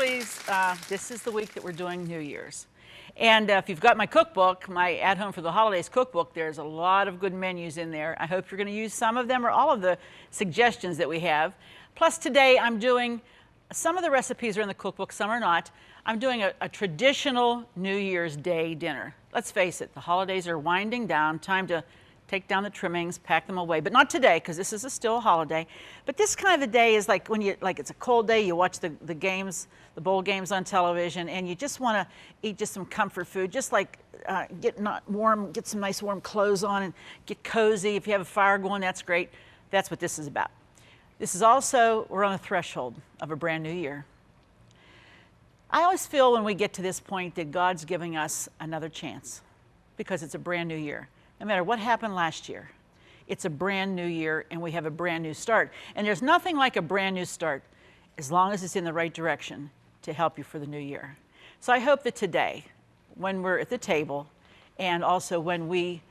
please, this is the week that we're doing New Year's. And if you've got my cookbook, my At Home for the Holidays cookbook, there's a lot of good menus in there. I hope you're going to use some of them or all of the suggestions that we have. Plus today I'm doing, some of the recipes are in the cookbook, some are not. I'm doing a traditional New Year's Day dinner. Let's face it, the holidays are winding down, time to take down the trimmings, pack them away, but not today because this is still a holiday. But this kind of a day is like when it's a cold day, you watch the games, the bowl games on television, and you just want to eat just some comfort food, just like get not warm, get some nice warm clothes on and get cozy. If you have a fire going, that's great. That's what this is about. This is also, we're on the threshold of a brand new year. I always feel when we get to this point that God's giving us another chance because it's a brand new year. No matter what happened last year, it's a brand new year and we have a brand new start. And there's nothing like a brand new start as long as it's in the right direction to help you for the new year. So I hope that today, when we're at the table and also when we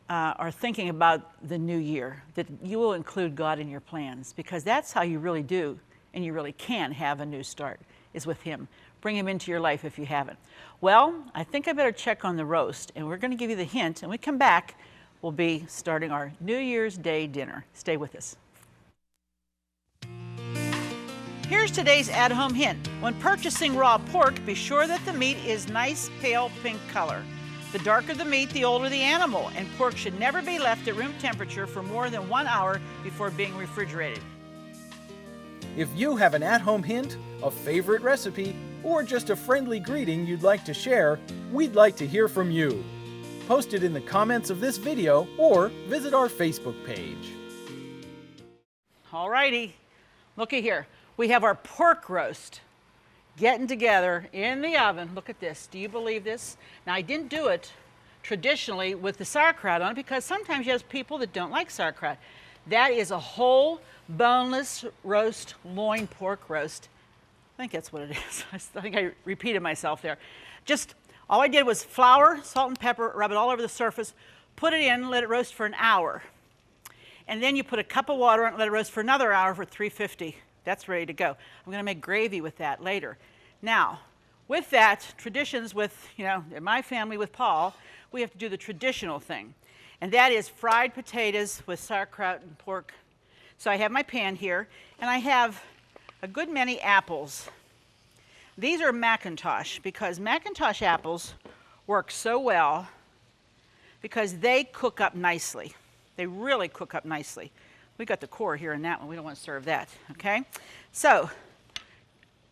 are thinking about the new year, that you will include God in your plans because that's how you really do and you really can have a new start, is with Him. Bring Him into your life if you haven't. Well, I think I better check on the roast, and we're going to give you the hint. And when we come back, we'll be starting our New Year's Day dinner. Stay with us. Here's today's at-home hint. When purchasing raw pork, be sure that the meat is nice pale pink color. The darker the meat, the older the animal, and pork should never be left at room temperature for more than 1 hour before being refrigerated. If you have an at-home hint, a favorite recipe, or just a friendly greeting you'd like to share, we'd like to hear from you. Post it in the comments of this video or visit our Facebook page. All righty, looky here. We have our pork roast getting together in the oven. Look at this. Do you believe this? Now, I didn't do it traditionally with the sauerkraut on it because sometimes you have people that don't like sauerkraut. That is a whole boneless roast, loin pork roast. I think that's what it is. I think I repeated myself there. Just all I did was flour, salt and pepper, rub it all over the surface, put it in, let it roast for an hour. And then you put a cup of water on it, let it roast for another hour for 350. That's ready to go. I'm going to make gravy with that later. Now, with that, traditions with, in my family with Paul, we have to do the traditional thing. And that is fried potatoes with sauerkraut and pork. So I have my pan here, and I have a good many apples. These are Macintosh because Macintosh apples work so well because they cook up nicely. They really cook up nicely. We got the core here in that one. We don't want to serve that, okay? So,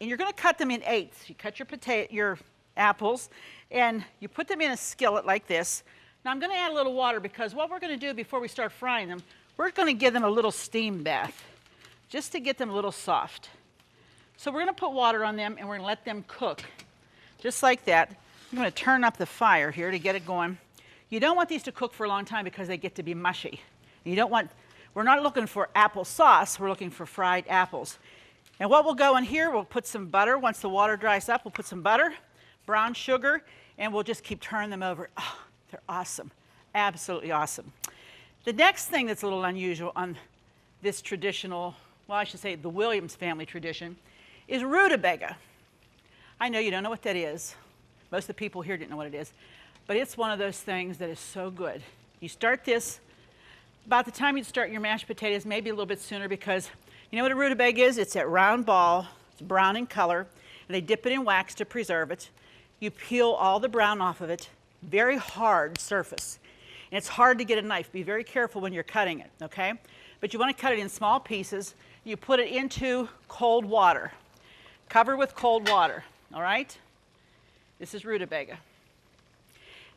and you're going to cut them in eighths. You cut your apples, and you put them in a skillet like this. Now I'm going to add a little water because what we're going to do before we start frying them, we're going to give them a little steam bath just to get them a little soft. So we're going to put water on them and we're going to let them cook just like that. I'm going to turn up the fire here to get it going. You don't want these to cook for a long time because they get to be mushy. We're not looking for apple sauce, we're looking for fried apples. And what will go in here, we'll put some butter. Once the water dries up, we'll put some butter, brown sugar, and we'll just keep turning them over. Oh, they're awesome, absolutely awesome. The next thing that's a little unusual on this traditional, well, I should say the Williams family tradition, is rutabaga. I know you don't know what that is. Most of the people here didn't know what it is. But it's one of those things that is so good. You start this about the time you start your mashed potatoes, maybe a little bit sooner because you know what a rutabaga is? It's that round ball. It's brown in color. And they dip it in wax to preserve it. You peel all the brown off of it. Very hard surface. And it's hard to get a knife. Be very careful when you're cutting it, okay? But you want to cut it in small pieces. You put it into cold water. Cover with cold water, all right? This is rutabaga.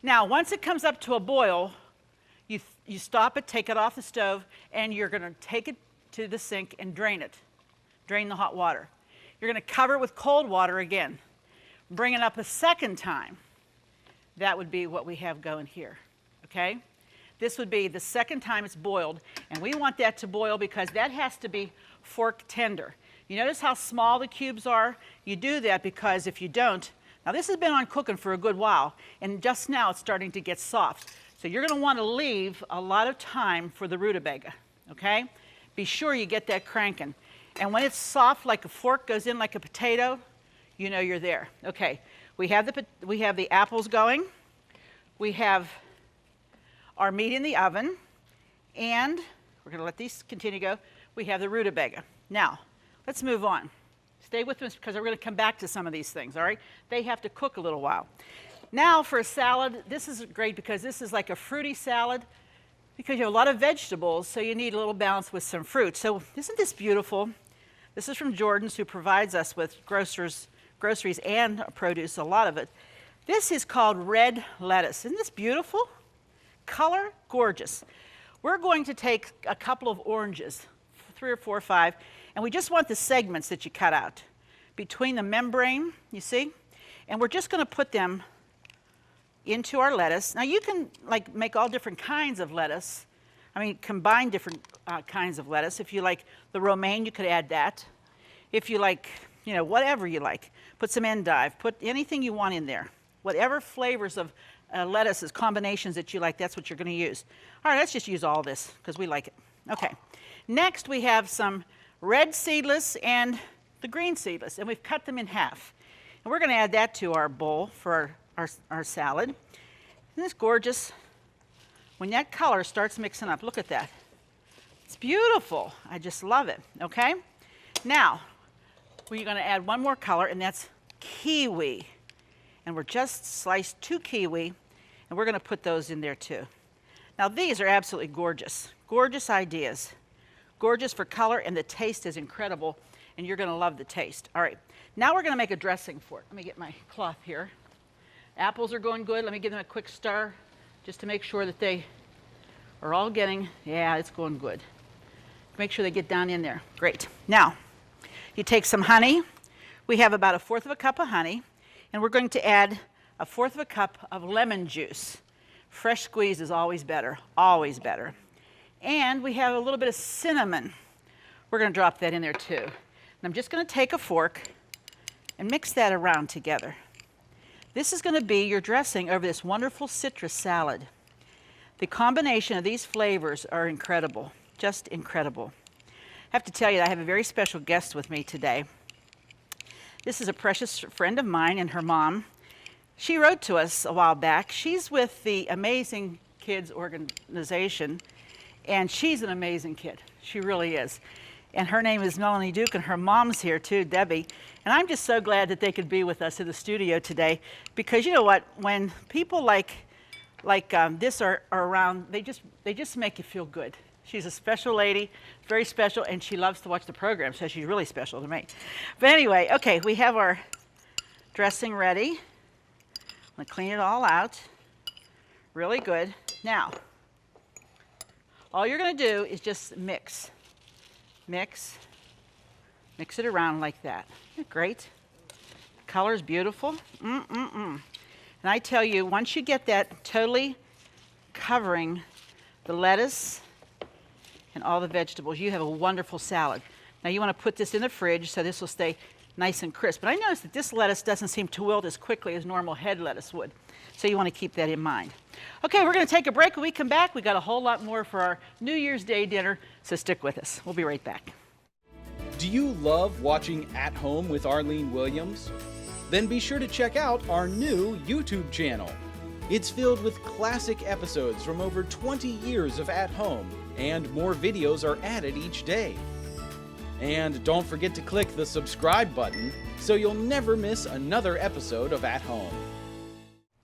Now, once it comes up to a boil, you stop it, take it off the stove, and you're going to take it to the sink and drain it. Drain the hot water. You're going to cover it with cold water again. Bring it up a second time. That would be what we have going here, okay? This would be the second time it's boiled, and we want that to boil because that has to be fork tender. You notice how small the cubes are? You do that because if you don't, now this has been on cooking for a good while, and just now it's starting to get soft. So you're going to want to leave a lot of time for the rutabaga, okay? Be sure you get that cranking. And when it's soft, like a fork goes in like a potato, you know you're there. Okay, we have the apples going. We have our meat in the oven, and we're going to let these continue to go. We have the rutabaga. Now, let's move on. Stay with us because we're going to come back to some of these things, all right? They have to cook a little while. Now for a salad, this is great because this is like a fruity salad because you have a lot of vegetables, so you need a little balance with some fruit. So isn't this beautiful? This is from Jordan's, who provides us with groceries and produce, a lot of it. This is called red lettuce. Isn't this beautiful? Color, gorgeous. We're going to take a couple of oranges, 3 or 4 or 5, and we just want the segments that you cut out between the membrane, you see? And we're just going to put them into our lettuce. Now you can like make all different kinds of lettuce. I mean, combine different kinds of lettuce. If you like the romaine, you could add that. If you like, you know, whatever you like, put some endive, put anything you want in there. Whatever flavors of lettuces, combinations that you like, that's what you're going to use. All right, let's just use all this because we like it. Okay. Next, we have some red seedless and the green seedless, and we've cut them in half. And we're going to add that to our bowl for our salad. Isn't this gorgeous? When that color starts mixing up, look at that. It's beautiful. I just love it, okay? Now, we're going to add one more color, and that's kiwi. And we're just sliced 2 kiwi, and we're going to put those in there too. Now, these are absolutely gorgeous. Gorgeous ideas. Gorgeous for color, and the taste is incredible, and you're going to love the taste. All right, now we're going to make a dressing for it. Let me get my cloth here. Apples are going good. Let me give them a quick stir just to make sure that they are all getting, yeah, it's going good. Make sure they get down in there. Great. Now, you take some honey. We have about 1/4 cup of honey, and we're going to add 1/4 cup of lemon juice. Fresh squeeze is always better, always better. And we have a little bit of cinnamon. We're going to drop that in there too. And I'm just going to take a fork and mix that around together. This is going to be your dressing over this wonderful citrus salad. The combination of these flavors are incredible, just incredible. I have to tell you that I have a very special guest with me today. This is a precious friend of mine and her mom. She wrote to us a while back. She's with the Amazing Kids organization, and she's an amazing kid. She really is. And her name is Melanie Duke, and her mom's here too, Debbie. And I'm just so glad that they could be with us in the studio today, because you know what? When people like this are around, they just make you feel good. She's a special lady, very special, and she loves to watch the program, so she's really special to me. But anyway, okay, we have our dressing ready. I'm going to clean it all out. Really good. Now, all you're going to do is just mix. Mix it around like that. Isn't it great? The color's beautiful. And I tell you, once you get that totally covering the lettuce and all the vegetables, you have a wonderful salad. Now you want to put this in the fridge so this will stay nice and crisp. But I noticed that this lettuce doesn't seem to wilt as quickly as normal head lettuce would. So you want to keep that in mind. Okay, we're going to take a break. When we come back, we got a whole lot more for our New Year's Day dinner, so stick with us. We'll be right back. Do you love watching At Home with Arlene Williams? Then be sure to check out our new YouTube channel. It's filled with classic episodes from over 20 years of At Home, and more videos are added each day. And don't forget to click the subscribe button so you'll never miss another episode of At Home.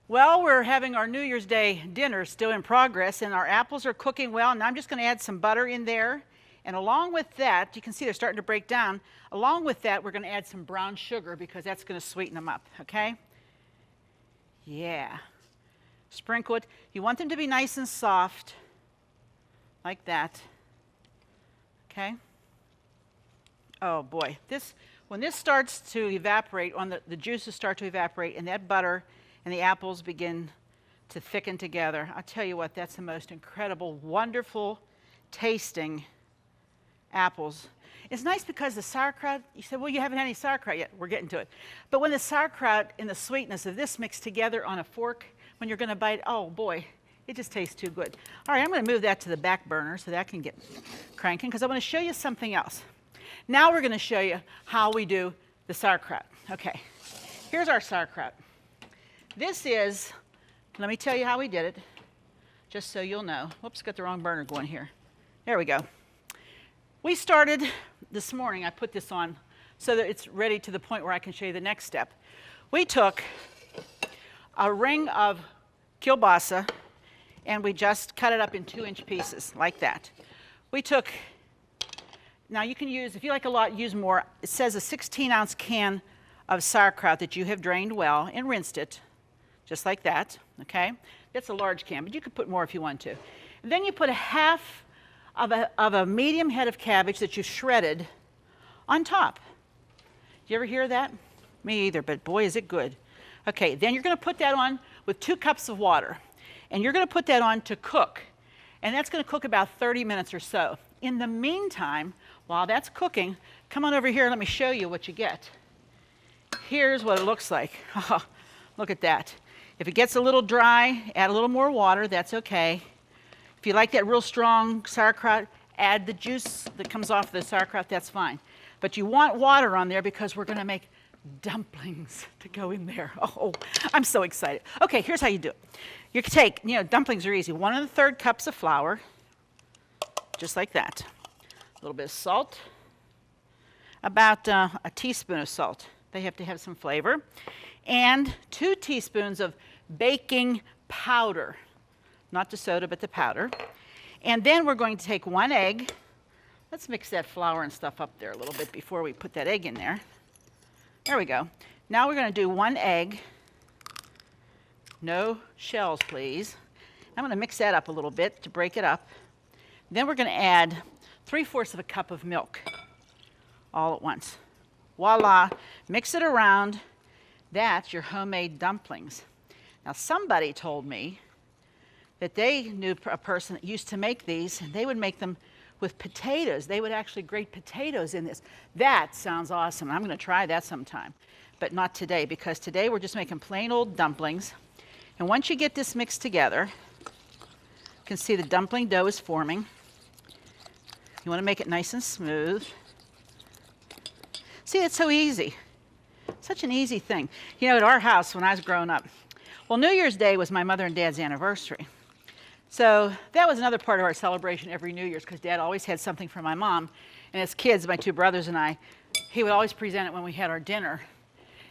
Well, we're having our New Year's Day dinner still in progress, and our apples are cooking well, and I'm just going to add some butter in there. And along with that, you can see they're starting to break down. Along with that, we're going to add some brown sugar because that's going to sweeten them up, okay? Yeah. Sprinkle it. You want them to be nice and soft, like that, okay? Oh boy, when this starts to evaporate, the juices start to evaporate, and that butter and the apples begin to thicken together, I'll tell you what, that's the most incredible, wonderful tasting apples. It's nice because the sauerkraut, you said, well, you haven't had any sauerkraut yet. We're getting to it. But when the sauerkraut and the sweetness of this mix together on a fork, when you're going to bite, oh boy, it just tastes too good. All right, I'm going to move that to the back burner so that can get cranking, because I want to show you something else. Now we're going to show you how we do the sauerkraut. Okay, Here's our sauerkraut. This is, let me tell you how we did it, just so you'll know. Whoops, got the wrong burner going here. There we go. We started this morning, I put this on so that it's ready to the point where I can show you the next step. We took a ring of kielbasa and we just cut it up in 2-inch pieces like that. We took, now you can use, if you like a lot, use more. It says a 16-ounce can of sauerkraut that you have drained well and rinsed it, just like that, okay? That's a large can, but you could put more if you want to. And then you put a half of a medium head of cabbage that you shredded on top. Do you ever hear that? Me either, but boy, is it good. Okay, then you're gonna put that on with 2 cups of water. And you're gonna put that on to cook. And that's gonna cook about 30 minutes or so. In the meantime, while that's cooking, come on over here, let me show you what you get. Here's what it looks like. Oh, look at that. If it gets a little dry, add a little more water, that's okay. If you like that real strong sauerkraut, add the juice that comes off the sauerkraut, that's fine. But you want water on there because we're gonna make dumplings to go in there. Oh, I'm so excited. Okay, here's how you do it. You can take, dumplings are easy. 1 1/3 cups of flour, just like that. A little bit of salt, about a teaspoon of salt. They have to have some flavor. And 2 teaspoons of baking powder. Not the soda, but the powder. And then we're going to take 1 egg. Let's mix that flour and stuff up there a little bit before we put that egg in there. There we go. Now we're going to do 1 egg. No shells, please. I'm going to mix that up a little bit to break it up. Then we're going to add 3/4 of a cup of milk all at once. Voila. Mix it around. That's your homemade dumplings. Now somebody told me that they knew a person that used to make these, and they would make them with potatoes. They would actually grate potatoes in this. That sounds awesome. I'm going to try that sometime, but not today, because today we're just making plain old dumplings. And once you get this mixed together, you can see the dumpling dough is forming. You want to make it nice and smooth. See, it's so easy. Such an easy thing. At our house when I was growing up, well, New Year's Day was my mother and Dad's anniversary. So that was another part of our celebration every New Year's, because Dad always had something for my mom. And as kids, my 2 brothers and I, he would always present it when we had our dinner.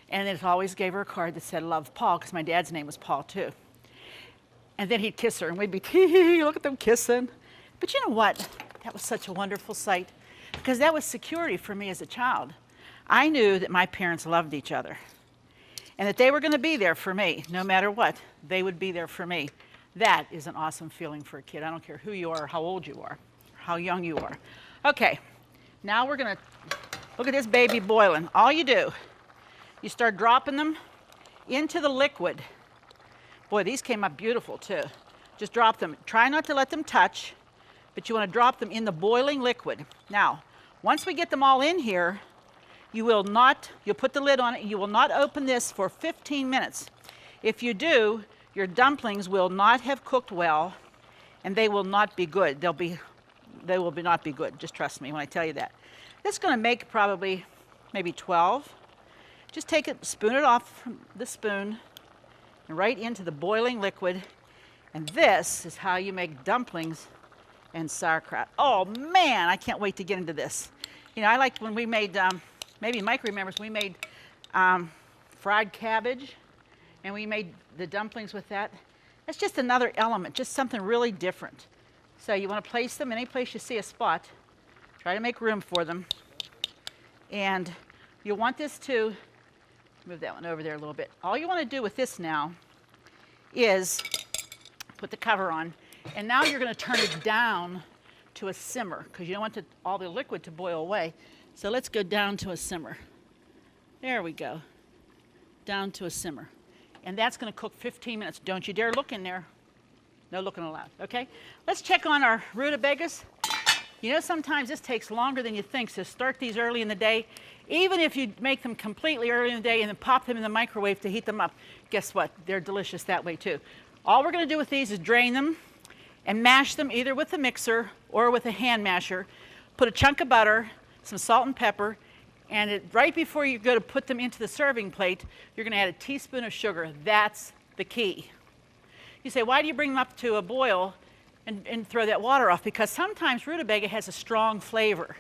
And it always gave her a card that said, "Love, Paul," because my dad's name was Paul too. And then he'd kiss her, and we'd be, tee, look at them kissing. But you know what? That was such a wonderful sight, because that was security for me as a child. I knew that my parents loved each other, and that they were going to be there for me. No matter what, they would be there for me. That is an awesome feeling for a kid. I don't care who you are, or how old you are, or how young you are. Okay, now we're going to look at this baby boiling. All you do, you start dropping them into the liquid. Boy, these came up beautiful too. Just drop them. Try not to let them touch, but you want to drop them in the boiling liquid. Now, once we get them all in here, you'll put the lid on it, and you will not open this for 15 minutes. If you do, your dumplings will not have cooked well, and they will not be good. They will not be good. Just trust me when I tell you that. This is going to make probably maybe 12. Just take it, spoon it off from the spoon, and right into the boiling liquid. And this is how you make dumplings and sauerkraut. Oh man, I can't wait to get into this. I liked when we made, maybe Mike remembers, we made fried cabbage, and we made the dumplings with that. It's just another element, just something really different. So you want to place them any place you see a spot. Try to make room for them. And you want this to, move that one over there a little bit. All you want to do with this now is put the cover on, and now you're going to turn it down to a simmer, because you don't want all the liquid to boil away. So let's go down to a simmer. There we go. Down to a simmer. And that's going to cook 15 minutes. Don't you dare look in there. No looking allowed, okay? Let's check on our rutabagas. Sometimes this takes longer than you think, so start these early in the day. Even if you make them completely early in the day and then pop them in the microwave to heat them up, guess what? They're delicious that way too. All we're going to do with these is drain them and mash them either with a mixer or with a hand masher. Put a chunk of butter, some salt and pepper, And right before you go to put them into the serving plate, you're going to add a teaspoon of sugar. That's the key. You say, why do you bring them up to a boil and throw that water off? Because sometimes rutabaga has a strong flavor.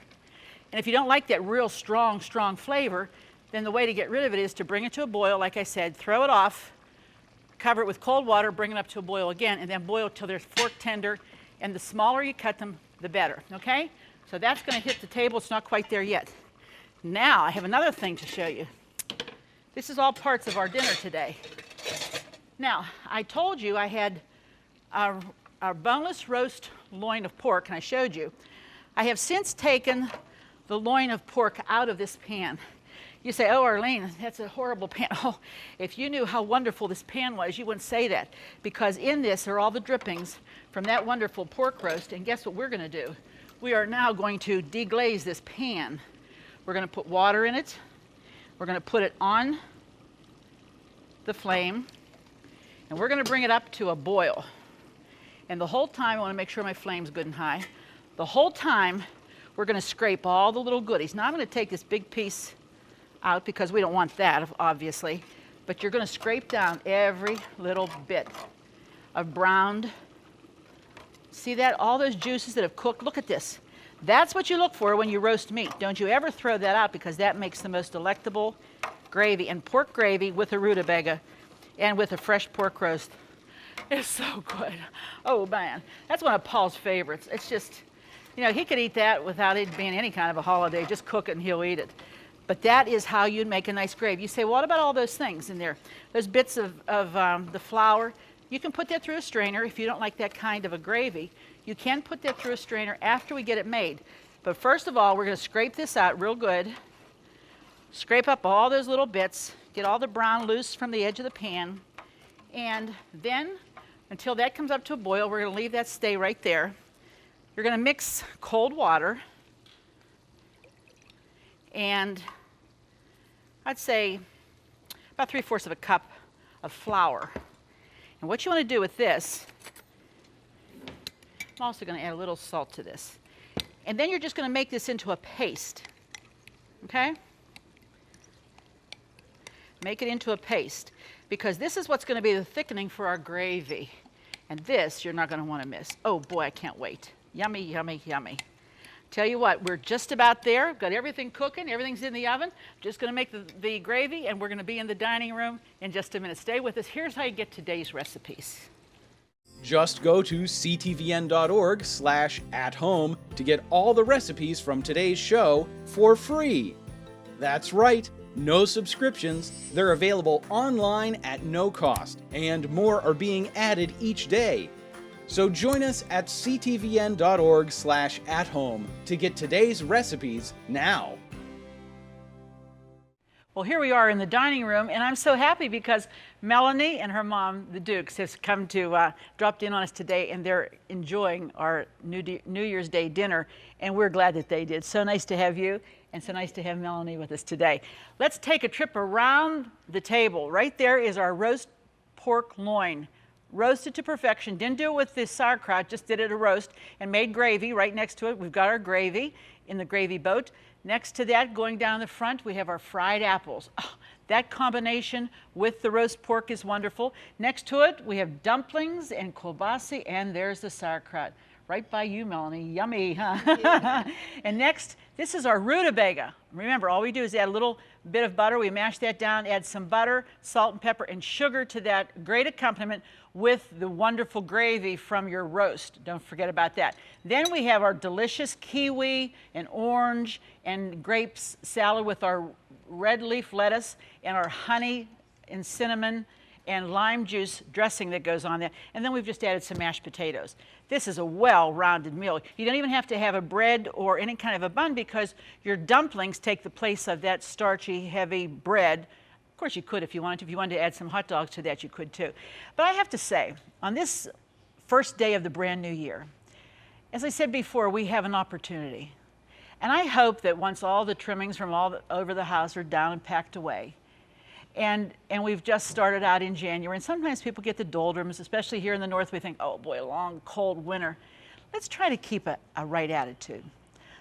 And if you don't like that real strong flavor, then the way to get rid of it is to bring it to a boil, like I said, throw it off, cover it with cold water, bring it up to a boil again, and then boil till they're fork tender. And the smaller you cut them, the better, okay? So that's going to hit the table. It's not quite there yet. Now, I have another thing to show you. This is all parts of our dinner today. Now, I told you I had our boneless roast loin of pork, and I showed you. I have since taken the loin of pork out of this pan. You say, oh, Arlene, that's a horrible pan. Oh, if you knew how wonderful this pan was, you wouldn't say that. Because in this are all the drippings from that wonderful pork roast. And guess what we're going to do? We are now going to deglaze this pan. We're going to put water in it. We're going to put it on the flame. And we're going to bring it up to a boil. And the whole time, I want to make sure my flame's good and high. The whole time, we're going to scrape all the little goodies. Now I'm going to take this big piece out because we don't want that, obviously. But you're going to scrape down every little bit of browned. See that? All those juices that have cooked. Look at this. That's what you look for when you roast meat. Don't you ever throw that out, because that makes the most delectable gravy. And pork gravy with a rutabaga and with a fresh pork roast is so good. Oh man, that's one of Paul's favorites. It's just, you know, he could eat that without it being any kind of a holiday. Just cook it and he'll eat it. But that is how you'd make a nice gravy. You say, well, what about all those things in there? Those bits of the flour. You can put that through a strainer if you don't like that kind of a gravy. You can put that through a strainer after we get it made. But first of all, we're going to scrape this out real good. Scrape up all those little bits. Get all the brown loose from the edge of the pan. And then, until that comes up to a boil, we're going to leave that stay right there. You're going to mix cold water. And I'd say about 3/4 of a cup of flour. And what you want to do with this, I'm also going to add a little salt to this. And then you're just going to make this into a paste. Okay? Make it into a paste, because this is what's going to be the thickening for our gravy. And this you're not going to want to miss. Oh boy, I can't wait. Yummy, yummy, yummy. Tell you what, we're just about there. Got everything cooking. Everything's in the oven. Just going to make the gravy, and we're going to be in the dining room in just a minute. Stay with us. Here's how you get today's recipes. Just go to ctvn.org/at-home to get all the recipes from today's show for free. That's right, no subscriptions. They're available online at no cost, and more are being added each day. So join us at ctvn.org/at-home to get today's recipes now. Well, here we are in the dining room, and I'm so happy because Melanie and her mom, the Dukes, has come to dropped in on us today, and they're enjoying our New Year's Day dinner, and we're glad that they did. So nice to have you, and so nice to have Melanie with us today. Let's take a trip around the table. Right there is our roast pork loin. Roasted to perfection. Didn't do it with this sauerkraut, just did it a roast and made gravy right next to it. We've got our gravy in the gravy boat. Next to that, going down the front, we have our fried apples. Oh, that combination with the roast pork is wonderful. Next to it, we have dumplings and kielbasa, and there's the sauerkraut. Right by you, Melanie. Yummy, huh? Yeah. And next, this is our rutabaga. Remember, all we do is add a little bit of butter. We mash that down, add some butter, salt and pepper, and sugar to that. Great accompaniment with the wonderful gravy from your roast. Don't forget about that. Then we have our delicious kiwi and orange and grapes salad with our red leaf lettuce and our honey and cinnamon and lime juice dressing that goes on there. And then we've just added some mashed potatoes. This is a well-rounded meal. You don't even have to have a bread or any kind of a bun, because your dumplings take the place of that starchy, heavy bread. Of course, you could if you wanted to. If you wanted to add some hot dogs to that, you could too. But I have to say, on this first day of the brand new year, as I said before, we have an opportunity. And I hope that once all the trimmings from all over the house are down and packed away, and we've just started out in January, and sometimes people get the doldrums, especially here in the north. We think, oh boy, a long, cold winter. Let's try to keep a right attitude.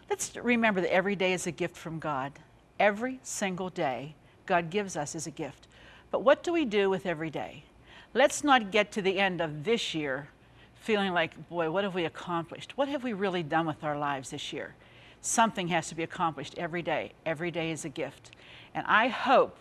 Let's remember that every day is a gift from God. Every single day God gives us is a gift. But what do we do with every day? Let's not get to the end of this year feeling like, boy, what have we accomplished? What have we really done with our lives this year? Something has to be accomplished every day. Every day is a gift. And I hope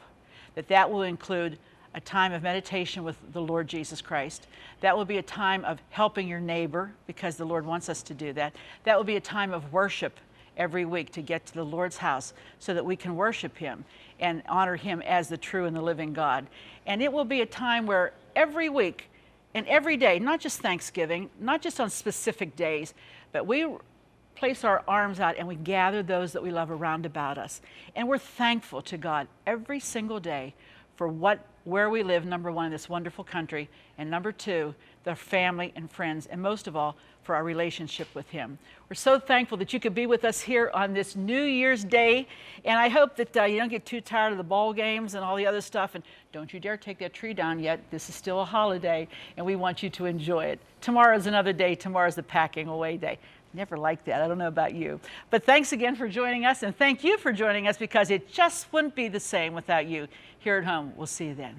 that that will include a time of meditation with the Lord Jesus Christ. That will be a time of helping your neighbor, because the Lord wants us to do that. That will be a time of worship every week, to get to the Lord's house so that we can worship Him and honor Him as the true and the living God. And it will be a time where every week and every day, not just Thanksgiving, not just on specific days, but we place our arms out and we gather those that we love around about us. And we're thankful to God every single day for where we live, number one, in this wonderful country, and number two, the family and friends, and most of all, for our relationship with Him. We're so thankful that you could be with us here on this New Year's Day, and I hope that you don't get too tired of the ball games and all the other stuff, and don't you dare take that tree down yet. This is still a holiday, and we want you to enjoy it. Tomorrow's another day. Tomorrow's the packing away day. Never liked that. I don't know about you. But thanks again for joining us, and thank you for joining us, because it just wouldn't be the same without you here at home. We'll see you then.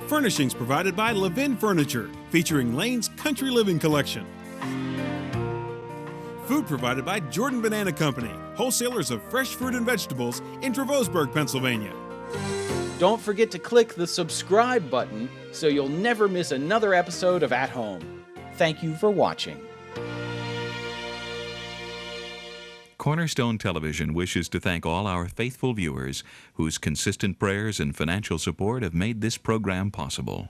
Furnishings provided by Levin Furniture, featuring Lane's Country Living Collection. Food provided by Jordan Banana Company, wholesalers of fresh fruit and vegetables in Trevosburg, Pennsylvania. Don't forget to click the subscribe button so you'll never miss another episode of At Home. Thank you for watching. Cornerstone Television wishes to thank all our faithful viewers whose consistent prayers and financial support have made this program possible.